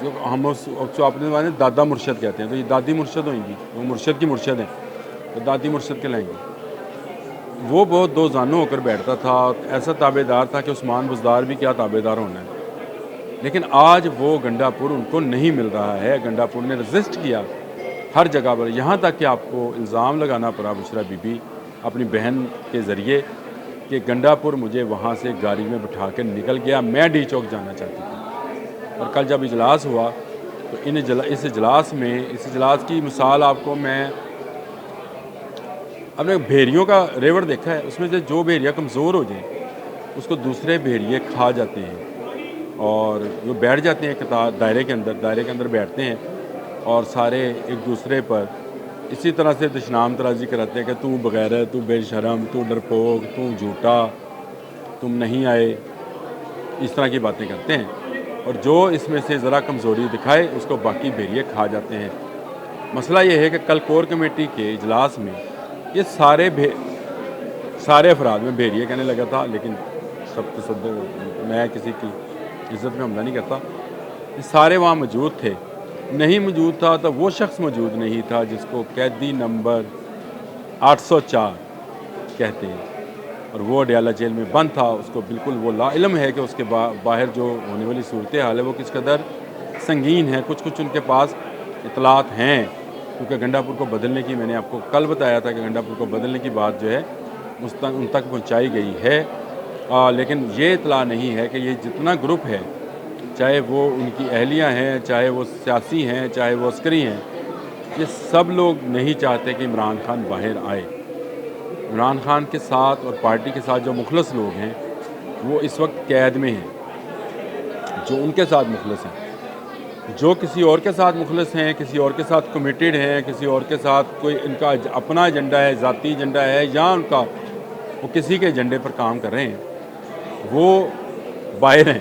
جو ہم جو اپنے زمانے میں دادا مرشد کہتے ہیں، تو یہ دادی مرشد ہوئیں گی، وہ مرشد کی مرشد ہیں، تو دادی مرشد کے لائیں گے۔ وہ بہت دو زانوں ہو کر بیٹھتا تھا، ایسا تابع دار تھا کہ عثمان بزدار بھی کیا تابع دار ہونا ہے۔ لیکن آج وہ گنڈا پور ان کو نہیں مل رہا ہے۔ گنڈا پور نے رزسٹ کیا ہر جگہ پر، یہاں تک کہ آپ کو الزام لگانا پڑا بشرا بی بی اپنی بہن کے ذریعے کہ گنڈا پور مجھے وہاں سے گاڑی میں بٹھا کے نکل گیا، میں ڈی چوک جانا چاہتی تھی۔ اور کل جب اجلاس ہوا تو اس اجلاس کی مثال آپ کو میں اپنے بھیڑیوں کا ریوڑ دیکھا ہے، اس میں سے جو بھیڑیا کمزور ہو جائیں اس کو دوسرے بھیڑیے کھا جاتے ہیں، اور وہ بیٹھ جاتے ہیں دائرے کے اندر بیٹھتے ہیں، اور سارے ایک دوسرے پر اسی طرح سے دشنام ترازی کراتے ہیں کہ تو بغیرت، تو بے شرم، تو ڈرپوک، تو جھوٹا، تم نہیں آئے، اس طرح کی باتیں کرتے ہیں، اور جو اس میں سے ذرا کمزوری دکھائے اس کو باقی بھیڑیے کھا جاتے ہیں۔ مسئلہ یہ ہے کہ کل کور کمیٹی کے اجلاس میں یہ سارے افراد، میں بھیڑیے کہنے لگا تھا لیکن سب تصدر میں کسی کی عزت میں حملہ نہیں کرتا، یہ سارے وہاں موجود تھے۔ نہیں موجود تھا تو وہ شخص موجود نہیں تھا جس کو قیدی نمبر 804 کہتے ہیں، اور وہ اڈیالہ جیل میں بند تھا۔ اس کو بالکل وہ لا علم ہے کہ اس کے باہر جو ہونے والی صورتحال ہے وہ کس قدر سنگین ہے۔ کچھ ان کے پاس اطلاعات ہیں، کیونکہ گنڈا پور کو بدلنے کی، میں نے آپ کو کل بتایا تھا کہ گنڈا پور کو بدلنے کی بات جو ہے ان تک پہنچائی گئی ہے، لیکن یہ اطلاع نہیں ہے کہ یہ جتنا گروپ ہے، چاہے وہ ان کی اہلیہ ہیں، چاہے وہ سیاسی ہیں، چاہے وہ عسکری ہیں، یہ سب لوگ نہیں چاہتے کہ عمران خان باہر آئے۔ عمران خان کے ساتھ اور پارٹی کے ساتھ جو مخلص لوگ ہیں وہ اس وقت قید میں ہیں، جو ان کے ساتھ مخلص ہیں۔ جو کسی اور کے ساتھ مخلص ہیں، کسی اور کے ساتھ کمیٹیڈ ہیں، کسی اور کے ساتھ کوئی ان کا اپنا ایجنڈا ہے، ذاتی ایجنڈا ہے، یا وہ کسی کے ایجنڈے پر کام کر رہے ہیں، وہ باہر ہیں،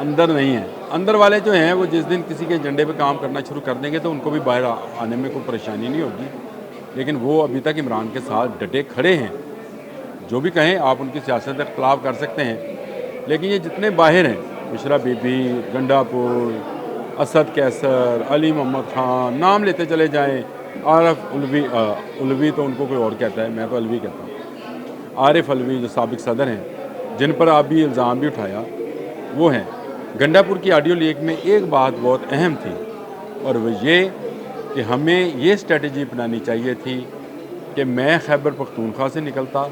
اندر نہیں ہیں۔ اندر والے جو ہیں وہ جس دن کسی کے ایجنڈے پہ کام کرنا شروع کر دیں گے تو ان کو بھی باہر آنے میں کوئی پریشانی نہیں ہوگی، لیکن وہ ابھی تک عمران کے ساتھ ڈٹے کھڑے ہیں۔ جو بھی کہیں آپ ان کی سیاست اختلاف کر سکتے ہیں، لیکن یہ جتنے باہر ہیں، بشرا بی بی، گنڈا پور، اسد کیسر، علی محمد خان، نام لیتے چلے جائیں، عارف علوی تو ان کو کوئی اور کہتا ہے، میں تو علوی کہتا ہوں، عارف علوی جو سابق صدر ہیں، جن پر آپ بھی الزام بھی اٹھایا، وہ ہیں۔ گنڈا پور کی آڈیو لیک میں ایک بات بہت اہم تھی، اور وہ یہ کہ ہمیں یہ اسٹریٹجی اپنانی چاہیے تھی کہ میں خیبر پختونخوا سے نکلتا،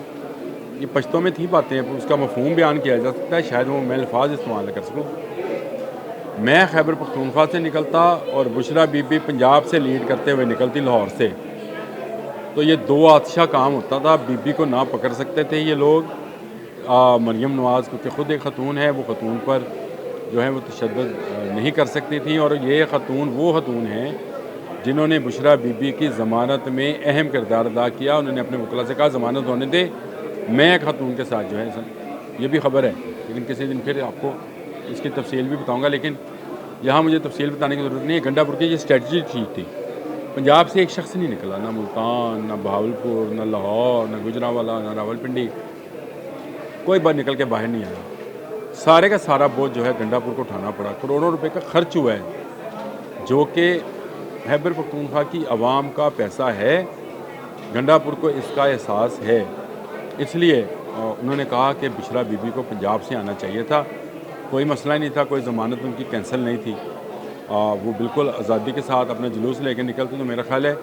یہ پشتوں میں تھی باتیں، اس کا مفہوم بیان کیا جا سکتا ہے، شاید وہ میں الفاظ استعمال نہ کر سکوں۔ میں خیبر پختونخوا سے نکلتا اور بشرا بی بی پنجاب سے لیڈ کرتے ہوئے نکلتی لاہور سے، تو یہ دو آتشہ کام ہوتا تھا، بی بی کو نہ پکڑ سکتے تھے یہ لوگ۔ مریم نواز کیونکہ خود ایک خاتون ہے، وہ خاتون پر جو ہے وہ تشدد نہیں کر سکتی تھیں، اور یہ خاتون وہ خاتون ہیں جنہوں نے بشرا بی بی کی ضمانت میں اہم کردار ادا کیا۔ انہوں نے اپنے وکلا سے کہا ضمانت ہونے دے، میں ایک خاتون کے ساتھ جو ہے، یہ بھی خبر ہے، لیکن کسی دن پھر آپ کو اس کی تفصیل بھی بتاؤں گا، لیکن یہاں مجھے تفصیل بتانے کی ضرورت نہیں ہے۔ گنڈا پور کی یہ اسٹریٹجی ٹھیک تھی، پنجاب سے ایک شخص نہیں نکلا، نہ ملتان، نہ بہاولپور، نہ لاہور، نہ گجرانوالہ، نہ راولپنڈی، کوئی بات نکل کے باہر نہیں آیا۔ سارے کا سارا بوجھ جو ہے گنڈا پور کو اٹھانا پڑا، کروڑوں روپے کا خرچ ہوا ہے، جو کہ خیبر پختونخوا کی عوام کا پیسہ ہے۔ گنڈا پور کو اس کا احساس ہے، اس لیے انہوں نے کہا کہ بشرا بی بی کو پنجاب سے آنا چاہیے تھا، کوئی مسئلہ نہیں تھا، کوئی ضمانت ان کی کینسل نہیں تھی، وہ بالکل آزادی کے ساتھ اپنا جلوس لے کے نکلتے، تو میرا خیال ہے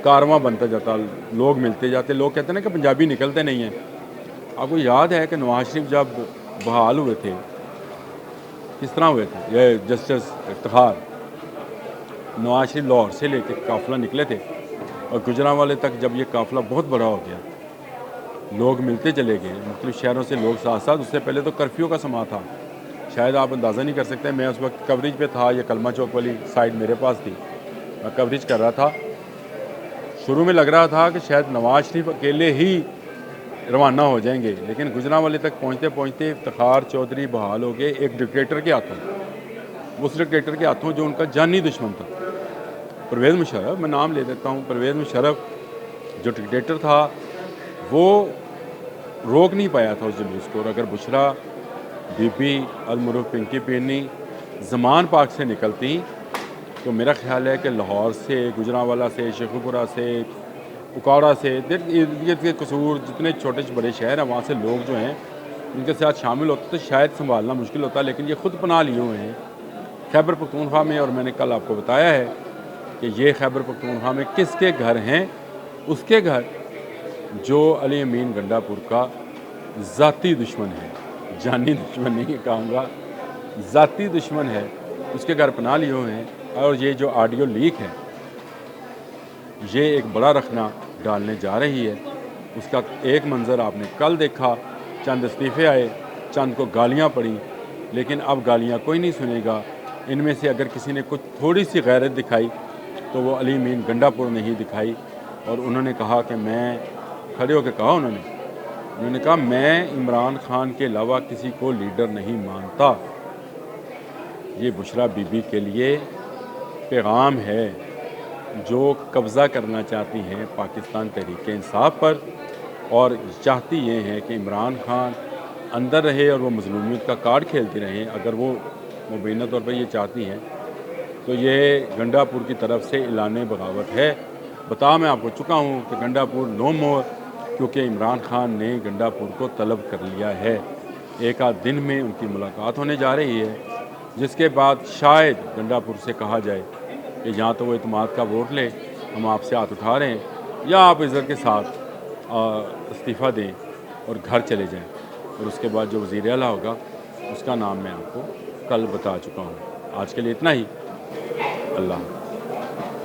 کارواں بنتا جاتا، لوگ ملتے جاتے۔ لوگ کہتے ہیں نا کہ پنجابی نکلتے نہیں ہیں۔ آپ کو یاد ہے کہ نواز شریف جب بحال ہوئے تھے کس طرح ہوئے تھے، یہ جسٹس افتخار، نواز شریف لاہور سے لے کے قافلہ نکلے تھے، اور گجرانوالے تک جب یہ قافلہ بہت بڑا ہو گیا، لوگ ملتے چلے گئے، مختلف شہروں سے لوگ ساتھ ساتھ، اس سے پہلے تو کرفیو کا سما تھا، شاید آپ اندازہ نہیں کر سکتے، میں اس وقت کوریج پہ تھا، یہ کلمہ چوک والی سائڈ میرے پاس تھی، میں کوریج کر رہا تھا۔ شروع میں لگ رہا تھا کہ شاید نواز شریف اکیلے ہی روانہ ہو جائیں گے، لیکن گجرانوالے تک پہنچتے پہنچتے افتخار چودھری بحال ہو گئے ایک ڈکٹیٹر کے ہاتھوں، اس ڈکٹیٹر کے ہاتھوں جو ان کا جانی دشمن تھا، پرویز مشرف، میں نام لے دیتا ہوں، پرویز مشرف جو ڈکٹیٹر تھا وہ روک نہیں پایا تھا اس جلوس کو، اور اگر بشرا بی بی المعروف پنکی پیرنی زمان پاک سے نکلتی تو میرا خیال ہے کہ لاہور سے، گجرانوالا سے، شیخوپورہ سے، اکاڑا سے، ارد گرد کے قصور جتنے چھوٹے بڑے شہر ہیں وہاں سے لوگ جو ہیں ان کے ساتھ شامل ہوتے تو شاید سنبھالنا مشکل ہوتا، لیکن یہ خود پناہ لیے ہوئے ہیں خیبر پختونخوا میں. اور میں نے کل آپ کو بتایا ہے کہ یہ خیبر پختونخوا میں کس کے گھر ہیں؟ اس کے گھر جو علی امین گنڈا پور کا ذاتی دشمن ہے، جانی دشمن نہیں کہوں گا، ذاتی دشمن ہے، اس کے گھر پناہ لیے ہوئے ہیں. اور یہ جو آڈیو لیک ہے یہ ایک بڑا رخنہ ڈالنے جا رہی ہے. اس کا ایک منظر آپ نے کل دیکھا، چند استعفے آئے، چند کو گالیاں پڑیں، لیکن اب گالیاں کوئی نہیں سنے گا. ان میں سے اگر کسی نے کچھ تھوڑی سی غیرت دکھائی تو وہ علی امین گنڈا پور نے ہی دکھائی. اور انہوں نے کہا کہ میں کھڑے ہو کے کہا انہوں نے کہا میں عمران خان کے علاوہ کسی کو لیڈر نہیں مانتا. یہ بشریٰ بی بی کے لیے پیغام ہے جو قبضہ کرنا چاہتی ہیں پاکستان تحریک انصاف پر، اور چاہتی یہ ہے کہ عمران خان اندر رہے اور وہ مظلومیت کا کارڈ کھیلتی رہیں. اگر وہ مبینہ طور پر یہ چاہتی ہیں تو یہ گنڈا پور کی طرف سے اعلان بغاوت ہے. میں آپ کو چکا ہوں کہ گنڈا پور نو مور، کیونکہ عمران خان نے گنڈا پور کو طلب کر لیا ہے. ایک آدھ دن میں ان کی ملاقات ہونے جا رہی ہے، جس کے بعد شاید گنڈا پور سے کہا جائے کہ یا تو وہ اعتماد کا ووٹ لے، ہم آپ سے ہاتھ اٹھا رہے ہیں، یا آپ عزت کے ساتھ استعفیٰ دیں اور گھر چلے جائیں. اور اس کے بعد جو وزیر اعلیٰ ہوگا اس کا نام میں آپ کو کل بتا چکا ہوں. آج کے لیے اتنا ہی. اللہ حافظ.